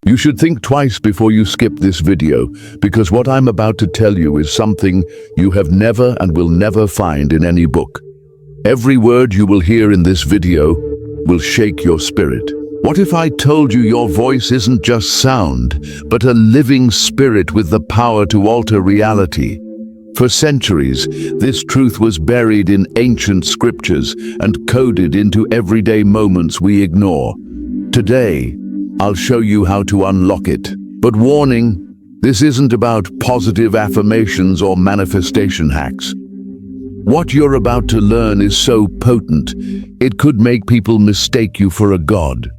You should think twice before you skip this video, because what I'm about to tell you is something you have never and will never find in any book. Every word you will hear in this video will shake your spirit. What if I told you your voice isn't just sound, but a living spirit with the power to alter reality? For centuries, this truth was buried in ancient scriptures and coded into everyday moments we ignore. Today, I'll show you how to unlock it. But warning, this isn't about positive affirmations or manifestation hacks. What you're about to learn is so potent, it could make people mistake you for a god.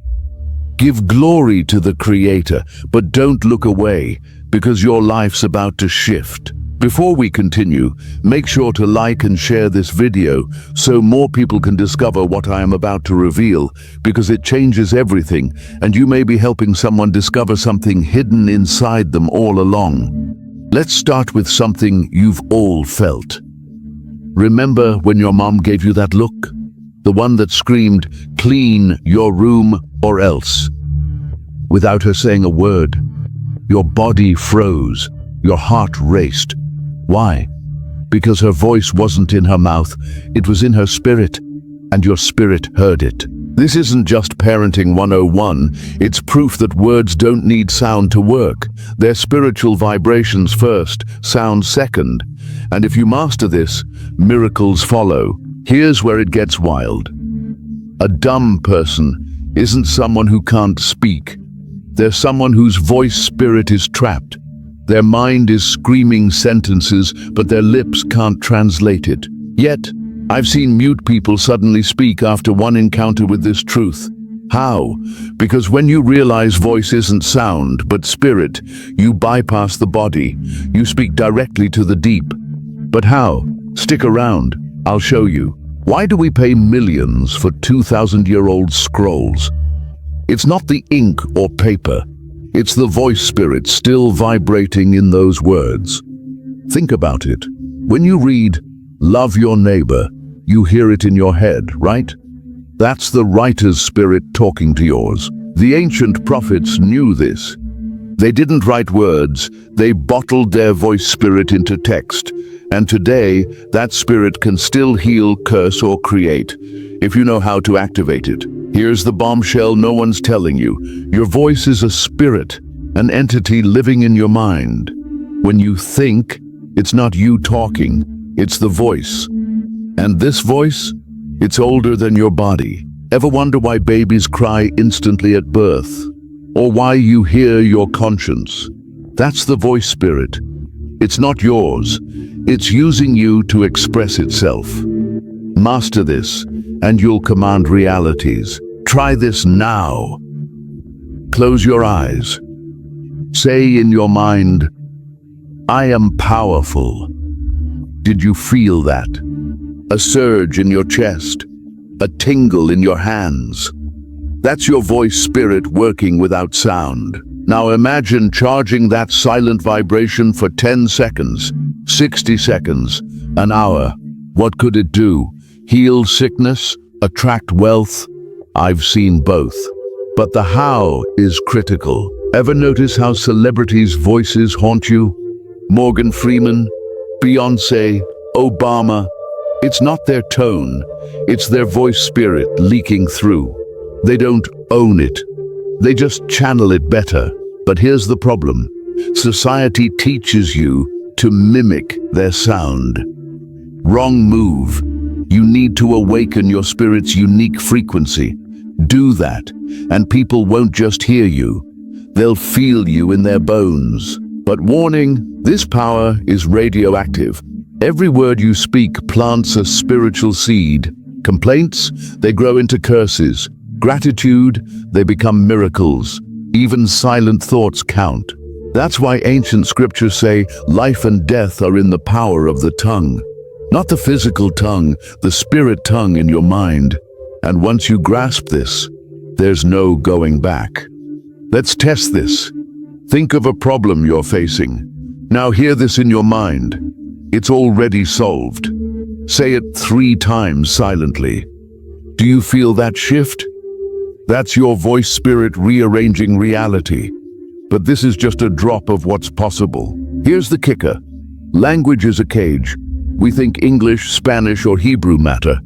Give glory to the Creator, but don't look away, because your life's about to shift. Before we continue, make sure to like and share this video so more people can discover what I am about to reveal, because it changes everything, and you may be helping someone discover something hidden inside them all along. Let's start with something you've all felt. Remember when your mom gave you that look? The one that screamed, "Clean your room or else." Without her saying a word, your body froze, your heart raced. Why? Because her voice wasn't in her mouth, it was in her spirit, and your spirit heard it. This isn't just parenting 101, it's proof that words don't need sound to work. They're spiritual vibrations first, sound second. And if you master this, miracles follow. Here's where it gets wild. A dumb person isn't someone who can't speak. They're someone whose voice spirit is trapped. Their mind is screaming sentences, but their lips can't translate it. Yet, I've seen mute people suddenly speak after one encounter with this truth. How? Because when you realize voice isn't sound, but spirit, you bypass the body. You speak directly to the deep. But how? Stick around. I'll show you. Why do we pay millions for 2,000-year-old scrolls? It's not the ink or paper. It's the voice spirit still vibrating in those words. Think about it. When you read, "Love your neighbor," you hear it in your head, right? That's the writer's spirit talking to yours. The ancient prophets knew this. They didn't write words, they bottled their voice spirit into text. And today, that spirit can still heal, curse, or create, if you know how to activate it. Here's the bombshell no one's telling you. Your voice is a spirit, an entity living in your mind. When you think, it's not you talking, it's the voice. And this voice, it's older than your body. Ever wonder why babies cry instantly at birth? Or why you hear your conscience? That's the voice spirit. It's not yours. It's using you to express itself. Master this, and you'll command realities. Try this now. Close your eyes. Say in your mind, "I am powerful." Did you feel that? A surge in your chest, a tingle in your hands. That's your voice spirit working without sound. Now imagine charging that silent vibration for 10 seconds, 60 seconds, an hour. What could it do? Heal sickness? Attract wealth? I've seen both. But the how is critical. Ever notice how celebrities' voices haunt you? Morgan Freeman, Beyoncé, Obama. It's not their tone, it's their voice spirit leaking through. They don't own it. They just channel it better. But here's the problem. Society teaches you to mimic their sound. Wrong move. You need to awaken your spirit's unique frequency. Do that, and people won't just hear you. They'll feel you in their bones. But warning, this power is radioactive. Every word you speak plants a spiritual seed. Complaints, they grow into curses. Gratitude, they become miracles. Even silent thoughts count. That's why ancient scriptures say life and death are in the power of the tongue. Not the physical tongue, the spirit tongue in your mind. And once you grasp this, there's no going back. Let's test this. Think of a problem you're facing. Now hear this in your mind. It's already solved. Say it 3 times silently. Do you feel that shift? That's your voice spirit rearranging reality. But this is just a drop of what's possible. Here's the kicker. Language is a cage. We think English, Spanish, or Hebrew matter.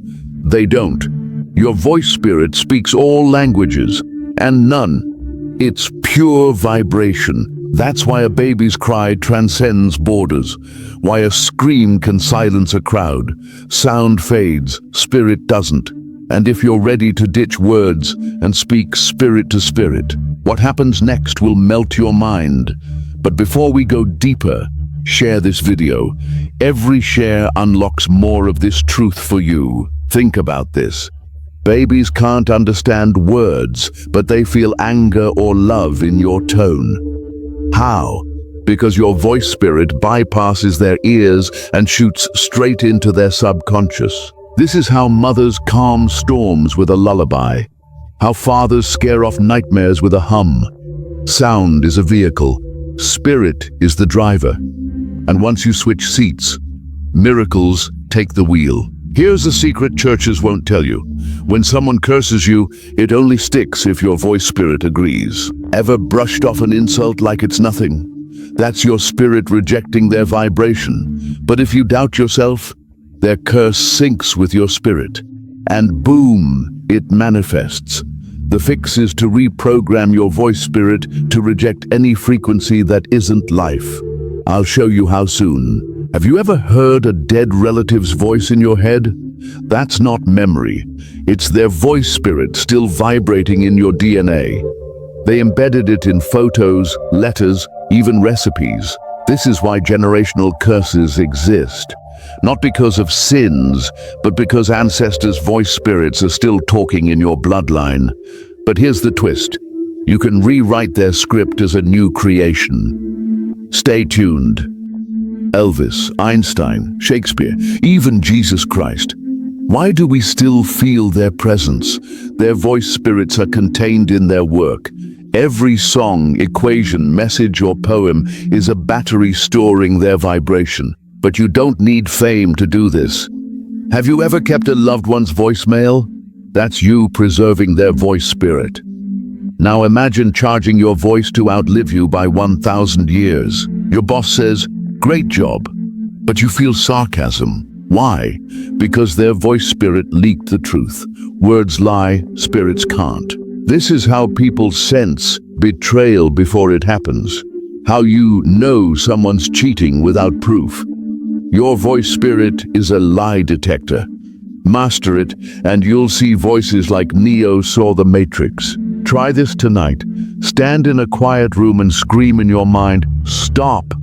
They don't. Your voice spirit speaks all languages, and none. It's pure vibration. That's why a baby's cry transcends borders. Why a scream can silence a crowd. Sound fades, spirit doesn't. And if you're ready to ditch words and speak spirit to spirit, what happens next will melt your mind. But before we go deeper, share this video. Every share unlocks more of this truth for you. Think about this. Babies can't understand words, but they feel anger or love in your tone. How? Because your voice spirit bypasses their ears and shoots straight into their subconscious. This is how mothers calm storms with a lullaby. How fathers scare off nightmares with a hum. Sound is a vehicle. Spirit is the driver. And once you switch seats, miracles take the wheel. Here's a secret churches won't tell you. When someone curses you, it only sticks if your voice spirit agrees. Ever brushed off an insult like it's nothing? That's your spirit rejecting their vibration. But if you doubt yourself, their curse syncs with your spirit. And boom, it manifests. The fix is to reprogram your voice spirit to reject any frequency that isn't life. I'll show you how soon. Have you ever heard a dead relative's voice in your head? That's not memory. It's their voice spirit still vibrating in your DNA. They embedded it in photos, letters, even recipes. This is why generational curses exist. Not because of sins, but because ancestors' voice spirits are still talking in your bloodline. But here's the twist. You can rewrite their script as a new creation. Stay tuned. Elvis, Einstein, Shakespeare, even Jesus Christ. Why do we still feel their presence? Their voice spirits are contained in their work. Every song, equation, message, or poem is a battery storing their vibration. But you don't need fame to do this. Have you ever kept a loved one's voicemail? That's you preserving their voice spirit. Now imagine charging your voice to outlive you by 1,000 years. Your boss says, "Great job," but you feel sarcasm. Why? Because their voice spirit leaked the truth. Words lie, spirits can't. This is how people sense betrayal before it happens. How you know someone's cheating without proof. Your voice spirit is a lie detector. Master it, and you'll see voices like Neo saw the Matrix. Try this tonight. Stand in a quiet room and scream in your mind, "Stop."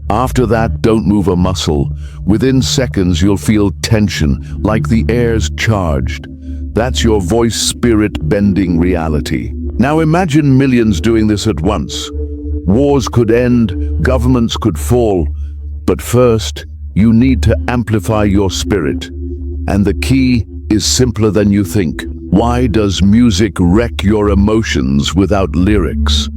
After that, don't move a muscle. Within seconds, you'll feel tension, like the air's charged. That's your voice spirit bending reality. Now imagine millions doing this at once. Wars could end, governments could fall. But first, you need to amplify your spirit. And the key is simpler than you think. Why does music wreck your emotions without lyrics?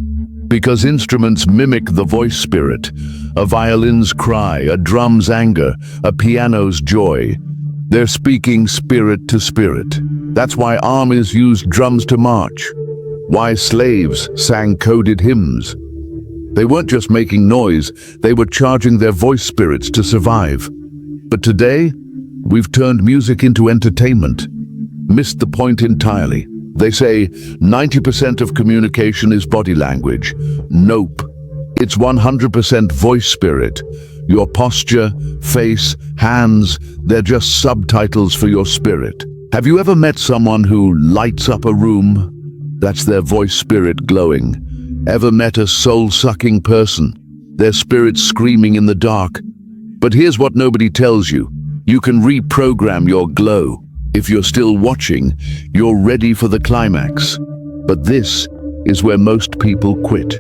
Because instruments mimic the voice spirit. A violin's cry, a drum's anger, a piano's joy. They're speaking spirit to spirit. That's why armies used drums to march. Why slaves sang coded hymns. They weren't just making noise, they were charging their voice spirits to survive. But today, we've turned music into entertainment. Missed the point entirely. They say 90% of communication is body language. Nope. It's 100% voice spirit. Your posture, face, hands, they're just subtitles for your spirit. Have you ever met someone who lights up a room? That's their voice spirit glowing. Ever met a soul-sucking person? Their spirit screaming in the dark. But here's what nobody tells you. You can reprogram your glow. If you're still watching, you're ready for the climax. But this is where most people quit.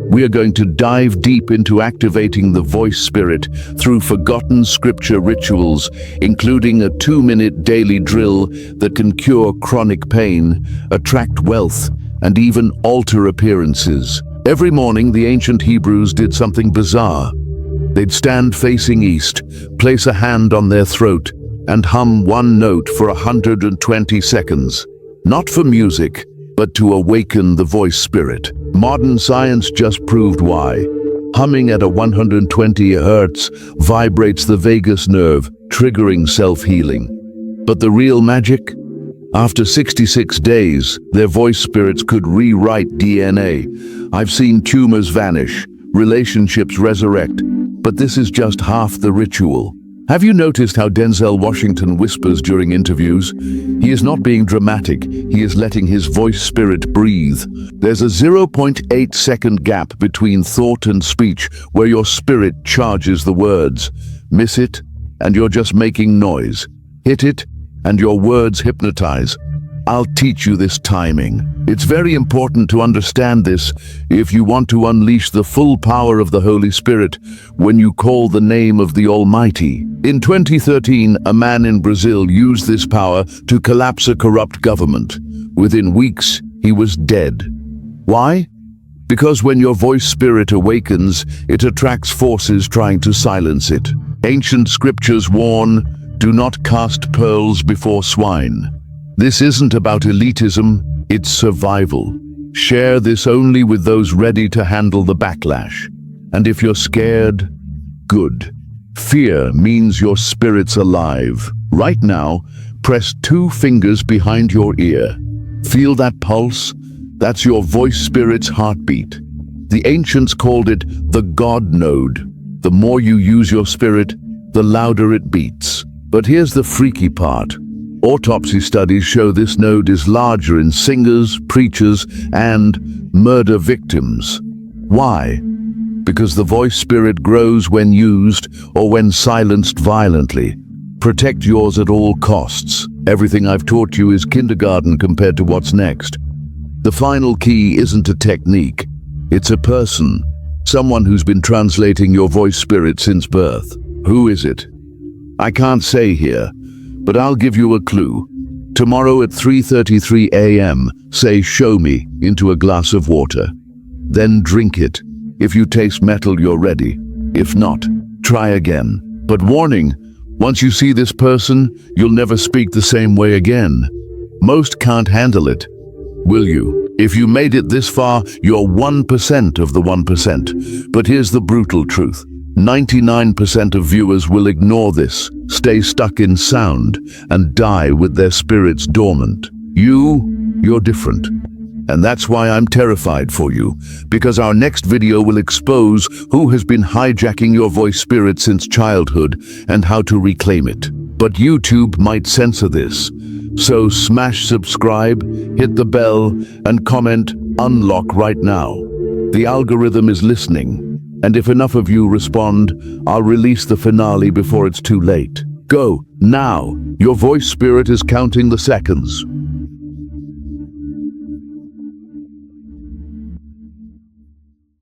We are going to dive deep into activating the voice spirit through forgotten scripture rituals, including a 2-minute daily drill that can cure chronic pain, attract wealth, and even alter appearances. Every morning, the ancient Hebrews did something bizarre. They'd stand facing east, place a hand on their throat, and hum one note for 120 seconds. Not for music, but to awaken the voice spirit. Modern science just proved why. Humming at a 120 Hz vibrates the vagus nerve, triggering self-healing. But the real magic? After 66 days, their voice spirits could rewrite DNA. I've seen tumors vanish, relationships resurrect, but this is just half the ritual. Have you noticed how Denzel Washington whispers during interviews? He is not being dramatic, he is letting his voice spirit breathe. There's a 0.8-second gap between thought and speech where your spirit charges the words. Miss it, and you're just making noise. Hit it, and your words hypnotize. I'll teach you this timing. It's very important to understand this if you want to unleash the full power of the Holy Spirit when you call the name of the Almighty. In 2013, a man in Brazil used this power to collapse a corrupt government. Within weeks, he was dead. Why? Because when your voice spirit awakens, it attracts forces trying to silence it. Ancient scriptures warn, do not cast pearls before swine. This isn't about elitism, it's survival. Share this only with those ready to handle the backlash. And if you're scared, good. Fear means your spirit's alive. Right now, press 2 fingers behind your ear. Feel that pulse? That's your voice spirit's heartbeat. The ancients called it the God node. The more you use your spirit, the louder it beats. But here's the freaky part. Autopsy studies show this node is larger in singers, preachers, and murder victims. Why? Because the voice spirit grows when used or when silenced violently. Protect yours at all costs. Everything I've taught you is kindergarten compared to what's next. The final key isn't a technique. It's a person. Someone who's been translating your voice spirit since birth. Who is it? I can't say here, but I'll give you a clue. Tomorrow at 3:33 a.m., say "show me" into a glass of water. Then drink it. If you taste metal, you're ready. If not, try again. But warning, once you see this person, you'll never speak the same way again. Most can't handle it. Will you? If you made it this far, you're 1% of the 1%. But here's the brutal truth. 99% of viewers will ignore this, stay stuck in sound, and die with their spirits dormant. You're different. And that's why I'm terrified for you, because our next video will expose who has been hijacking your voice spirit since childhood and how to reclaim it. But YouTube might censor this. So smash subscribe, hit the bell, and comment "unlock" right now. The algorithm is listening. And if enough of you respond, I'll release the finale before it's too late. Go, now! Your voice spirit is counting the seconds.